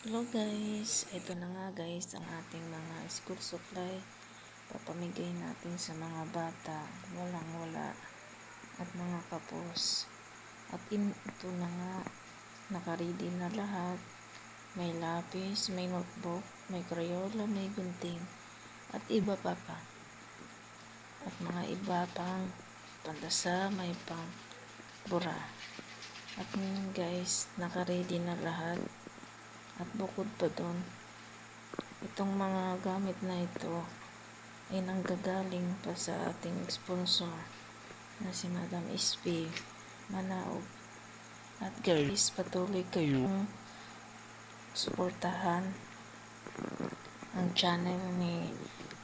Hello guys, ito na nga guys ang ating mga school supply. Papamigay natin sa mga bata, walang wala at mga kapos. At ito na nga, nakaready na lahat. May lapis, may notebook, may crayola, may gunting at iba pa. At mga iba pang pandasa, may pang bura. At guys, nakaready na lahat. At bukod pa doon, itong mga gamit na ito ay nanggagaling pa sa ating sponsor na si Madam SP Manaog. At guys, patuloy kayong suportahan ang channel ni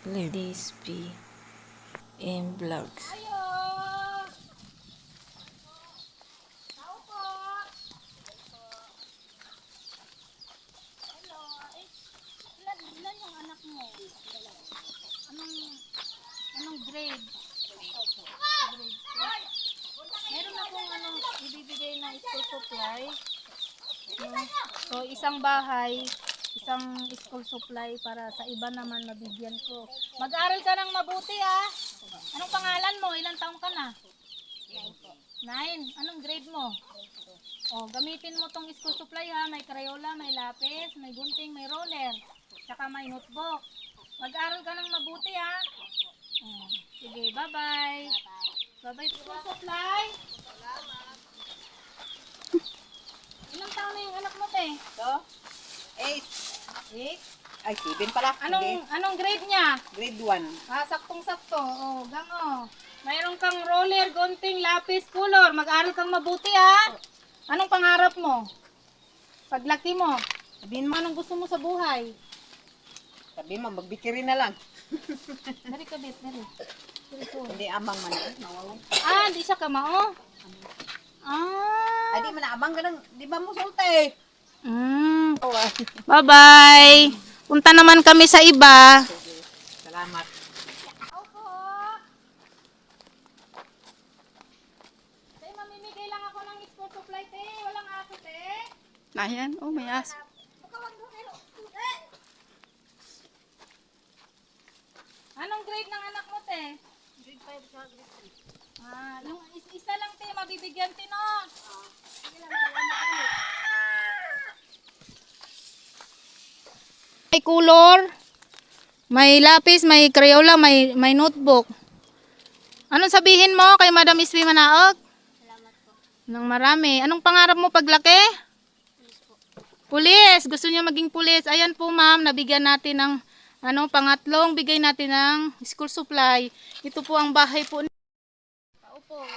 Lady SP M Vlogs. Anong grade? Grade 2. Meron akong ibibigay na school supply. So, isang bahay, isang school supply para sa iba naman mabigyan ko. Mag-aral ka ng mabuti Anong pangalan mo? Ilang taong ka na? 9. Anong grade mo? Gamitin mo tong school supply may crayola, may lapis, may gunting, may roller, tsaka may notebook. Mag-aral ka ng mabuti sige, bye-bye. Bye-bye, school supply. Ilang taon na yung anak mo, te? So, 8. 8? Ay, 7 pala. Anong grade niya? Grade 1. Saktong-sakto. Mayroon kang roller, gunting, lapis, color. Mag-aral kang mabuti, Anong pangarap mo? Paglaki mo, sabihin mo anong gusto mo sa buhay. Sabi mo, magbikiri na lang. Dari ka, Bet, dari. Hindi amang man. Nawawang. Hindi siya kamao. Ay, di man amang ka lang. Di ba mo sulte? Bye-bye. Punta naman kami sa iba. Sige, salamat. Opo. Tay, mamimigay lang ako ng school supply, te. Walang aso, te. Ayan, may aso. Anong grade ng anak mo, te? Grade 5 sa grade 3. Yung isa lang, te, mabibigyan, te, no? Sige lang, may color, may lapis, may crayola, may notebook. Anong sabihin mo kay Madam SP Manaog? Salamat po. Nang marami. Anong pangarap mo paglaki? Pulis po. Pulis. Gusto niya maging pulis. Ayan po, ma'am, nabigyan natin ng pangatlong bigay natin ng school supply. Ito po ang bahay po. Paupo.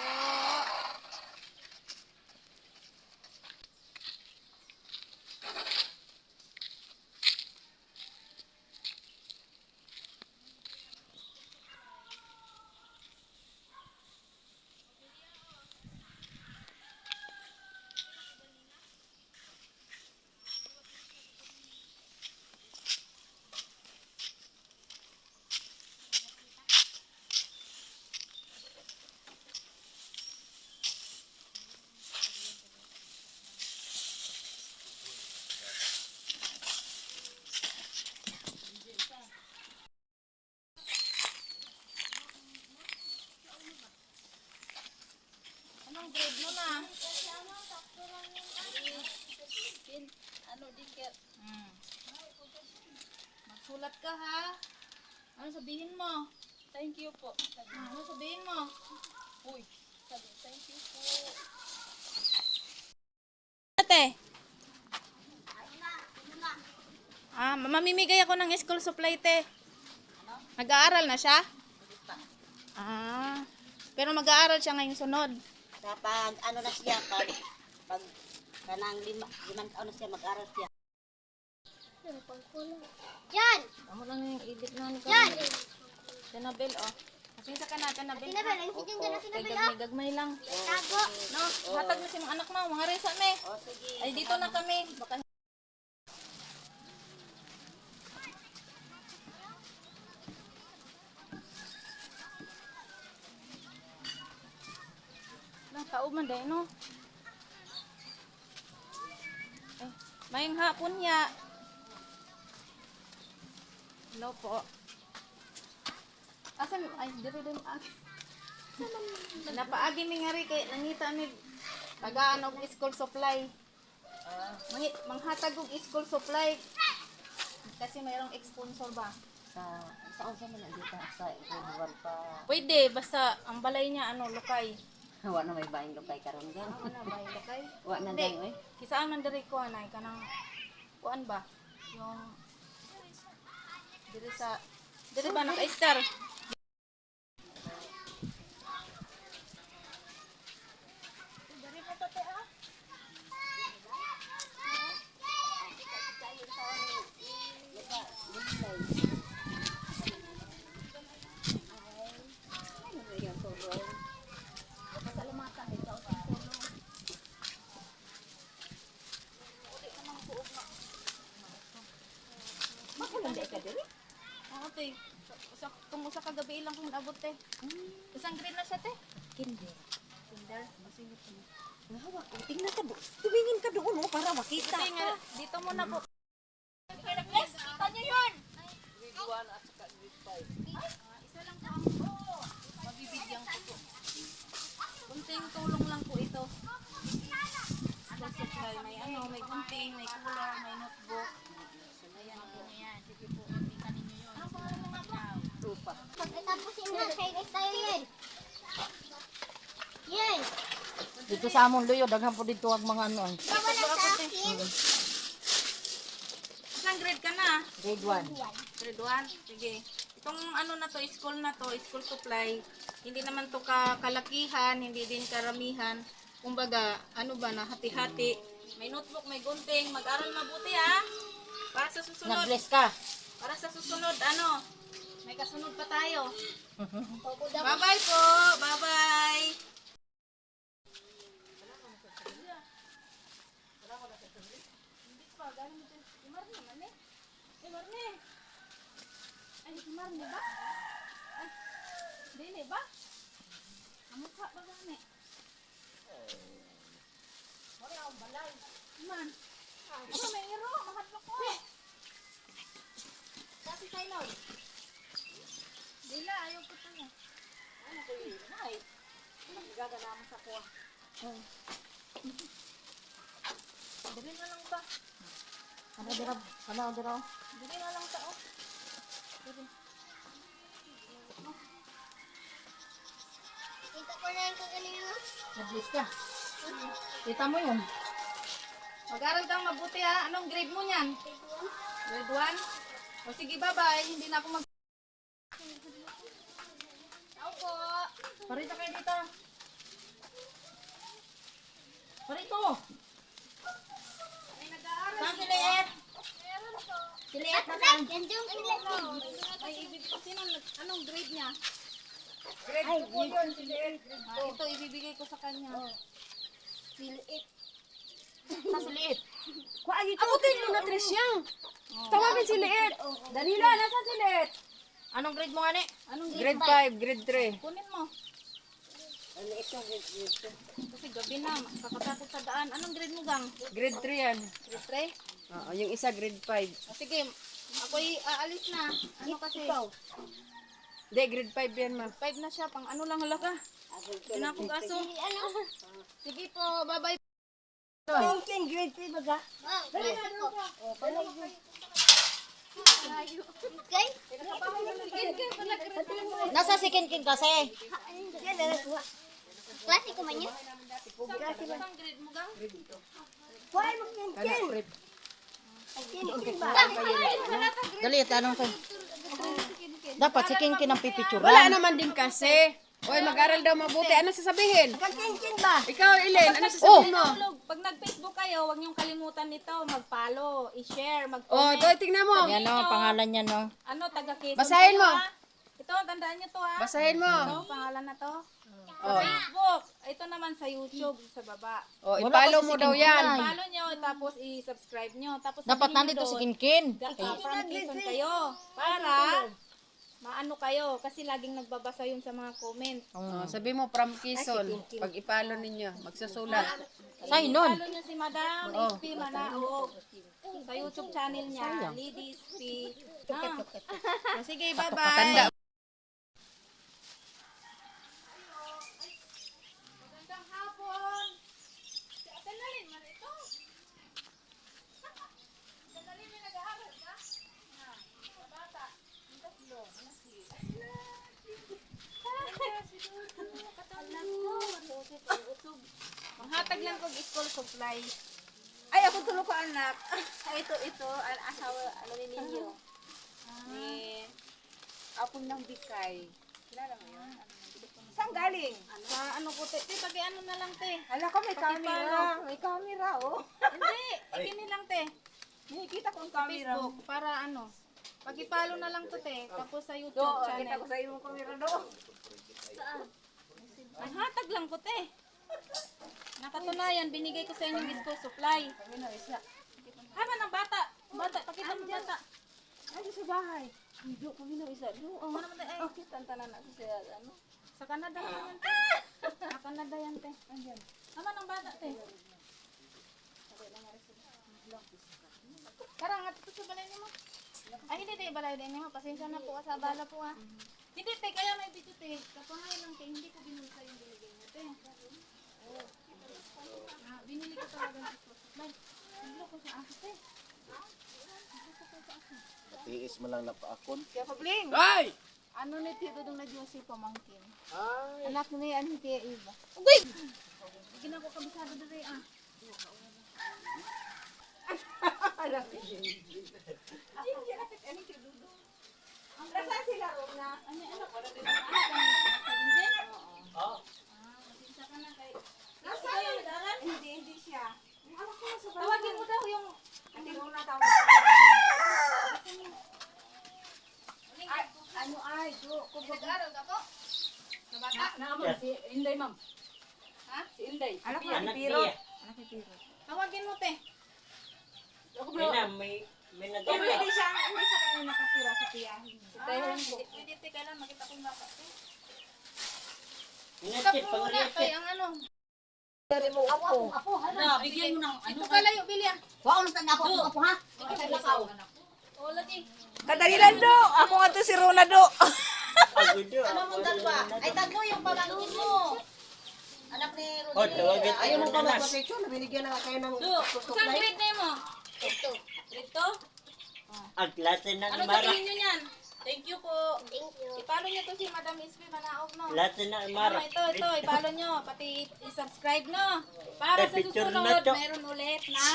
Anong grade mo na? Magsulat ka, ha? Ano sabihin mo? Thank you po. Ano sabihin mo? Uy, thank you po. Ate. Mamimigay ako ng school supply, te. Nag-aaral na siya? Pero mag-aaral siya ngayong sunod. Kapag ano na siya, pag kanang limang taon na siya, mag-aral siya. Yan! Amo lang yung edit na nito. Yan! Tanabel, Pasensya ka na, Tanabel. Tanabel, ang sige dyan na Tanabel, Gagmay lang. Tago. No, hatag na si mga anak mo, mga resa me. Sige. Ay, dito na kami. Baka kauman dahil, no? Mayang hapon niya. Hello po. Asan? Ay, dito din agi. Napaagi mi nga rin kay nangita mi tagaan og school supply. Manghatag og school supply. Kasi mayroong sponsor ba? Sa unsa man na dito sa grade 1 pa. Pwede, basta ang balay niya ano, lokay. Wa na may baing lokay karon gan. Ano na ba yung lokay? Wa na Hindi. dai oy. Kisaan man diri ko anay kanang kuan ba? Yung diri ba naka-star? Diri pa tate ah. Makulanday ka diri. Oo, te. Kung usa ka gabi lang kung abot te. Isang grade na siya te. Kinder. Kinder. Sige po. Nahawa ko. Tingnan ka do. Tumingin ka doon oh, para makita. Kasi nga, dito muna po. Yes, kita niyo yun! Isa lang po ang mabibigyan ko po. Kunting tulong lang po ito. School supply, may ano, may gunting, may cooler, may notebook. Ayan po. Sige po, tingnan ninyo yun. Ano pa mga po? Rupa. Pagkatapusin na, kailan tayo yan? Yan! Dito sa amon luyo daghan po dito ang mga ano. Bawala sa akin! Isang grade ka na? Grade 1. Grade 1? Sige. Itong ano na to, school supply, hindi naman to kalakihan, hindi din karamihan. Kumbaga, ano ba na, hati-hati. May notebook, may gunting, mag-aral mabuti ha. Para sa susunod, Nag-bless ka. para sa susunod, ano, may kasunod pa tayo. Opo daw. Bye-bye po, bye-bye. Ay, si Marne ba? Ay, dili ba? Ang mukha ba gani? Wala akong balay. Man. Ano, may iro. Mahadlok ko. Kasi sailaw. Dila, ayaw ko ito niya. Ano ko yun? Ay. Gagalaman sa kuha. Dili na lang ba? Ano dira? Dili na lang tao. Kita ko na yung kagaling mo. Nag-bless ka. Kita mo yun. Mag-aral kang mabuti ha. Anong grade mo niyan? Grade 1? O sige, bye-bye. Hindi na ako mag... Tao po. Parito kayo dito. Parito. Ay, nag-aaral. Saan si Liet? Si Liet na saan? Yan yung kilat mo. Ay, ibig sino, anong grade niya? Grade 2 yun. Si Liet. Ito, ibibigay ko sa kanya. Si Liet. Saan si Liet? Abutin mo na, Tricia. Tawagin si Liet. Danila, nasan si Liet? Anong grade mo nga ni? Anong Grade 5, grade 3. Kunin mo. Ano ito? Grade 2. Kasi gabi na, kakatakot sa daan. Anong grade mo, gang? Grade 3 yan. Grade 3? Oo, yung isa grade 5. O sige, ako'y aalis na. Ano kasi? Hindi, grade 5 yan, ma. 5 na siya, pang ano lang halaga. Pinakong aso. Sige po, bye-bye. King grade 3 baga? Okay? Nasa second king kasi. Klase ko man yun? Isang grade mo, gang? Kana, prep. Dali, tanong ko. Dapat si King King ang pipicturan. Wala naman din kasi. Oy, mag-aral daw mabuti. Ano sasabihin? Ikaw, Elen, ano sasabihin mo? Pag nag-Facebook kayo, huwag niyong kalimutan nito, mag-follow, i-share, Oh, mag-comment. doy, tingnan mo. Yan o, pangalan niya no. Ano, taga-Quezon. Basahin kayo, mo. ha? Ito, tandaan niyo to ha. Basahin mo. Ito, pangalan na to. Oh. Facebook. Ito naman sa YouTube, sa baba. Oh, Wala i-follow kasi mo si daw King yan. King. Follow nyo, tapos i-subscribe nyo. Tapos Dapat sabihin nandito nyo si doon, King King. from Quezon kayo. Para maano kayo. Kasi laging nagbabasa yun sa mga comment. Oh, sabi mo from Quezon. Pag i-follow ninyo, magsusulat. Say nun. Follow nyo si Madam HP Manaog. Sa YouTube channel niya, Ladies P. O, sige, bye-bye. Patanda. Magandang hapon. Si Ate Nalin, man ito. Ate Nalin, may nag-aaral ka? Sa bata. Ang tatlo. Manghatag lang kog school supply. Ay, ako tulog ko anak. Ito, asawa, ano ninyo? Ni, apong ng bikay. Kilala mo yun? Saan galing? Sa ano ko, te, pagi ano na lang, te. Hala ko, may camera. May camera, oh. Hindi, ikini lang, te. Nakikita ko ang Sa camera. Facebook, para ano. Pagipalo na lang to, te. Tapos sa YouTube Do, kita channel. ko sa iyong camera do. Manghatag lang ko, te. Nakatunayan, binigay ko sa inyong school supply. Haba ng bata. Bata, pakita mo bata. Ay, sa bahay. Do, kami na isa. Do, Oh, ano mo, te, ay. okay, tantanan na ako siya. Ano? Sa Canada naman, te. Sa Canada yan, te. Haba ng bata, te. Parang nga ito sa balay niyo mo. Ay, hindi, te. Balay din niyo mo. Pasensya na po, sa bala po, ah. Hindi, te. Kaya may video, te. Kapangalan lang, te. Hindi ko binuli sa yung binigay mo, te. Ah, binili ko talaga ng school supply. Naglo ko sa akin, te. Tiis mo lang na paakon. Kaya pabling. Ay! Ano ni Tito Dong na Josie pamangkin? Ay! Anak ni ano Tia Eva. Uy! Hindi na ko kabisado dere ah. Nasaan sila, Rona? Ano ano ko na din. Sa dinjen? Oo. Ah, pasensya ka na kay. Nasaan Ikaw yung nag-aaral? Hindi siya. Yung anak ko nasa bahay. Tawagin mo daw yung Ate Rona, tawag. Ay, ano ay, do, kung nag-aaral ka po? Sa bata? Yes. si Inday, ma'am. Ha? Si Inday. Anak ko, Anak Piro. niya. Anak ni Piro. Tawagin mo te. Ako May na, may Pero nagawin. hindi sa kanya nakatira sa tiyahin. Ah, pwede te kailan makita ko yung bata te. Ingat Stop kit, mo muna pang-reset. kay ang ano. Apo, hala. Bigyan mo ng Ito kalayo Bilya. Wow, nang tanda ako, apo ha? Lakaw. O lagi. Kadalilan do! Ako nga to si Rona do! Agudo. Ano mo dalawa? Ay, tatlo yung pamangkin mo. Anak ni Rudy. Oh, tawagin Ayaw mo ko pa na. mag-picture, nabinigyan na kayo ng Do, saan grade na mo? Ito. Ito? Aglatin na Ano ni Mara. sabihin nyo yan? Thank you po. Thank you. Ipalo nyo to si Madam Ispi Manaog, no? Latin na ni Ano, Mara. ito, ipalo nyo. Pati i-subscribe, no? Para sa Picture na susunod, to. meron ulit na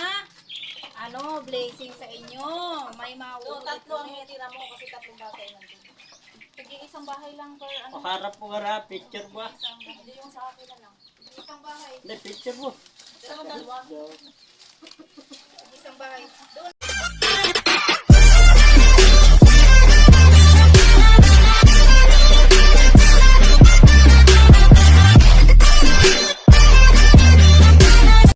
blessing sa inyo. May mauulit. Tatlo ang hitira mo kasi tatlong bata yun nandun. Isang bahay lang per O harap mo nga picture mo. Hindi yung sa akin na lang. isang bahay. Hindi, picture mo. Pero dalawa. Isang bahay. Doon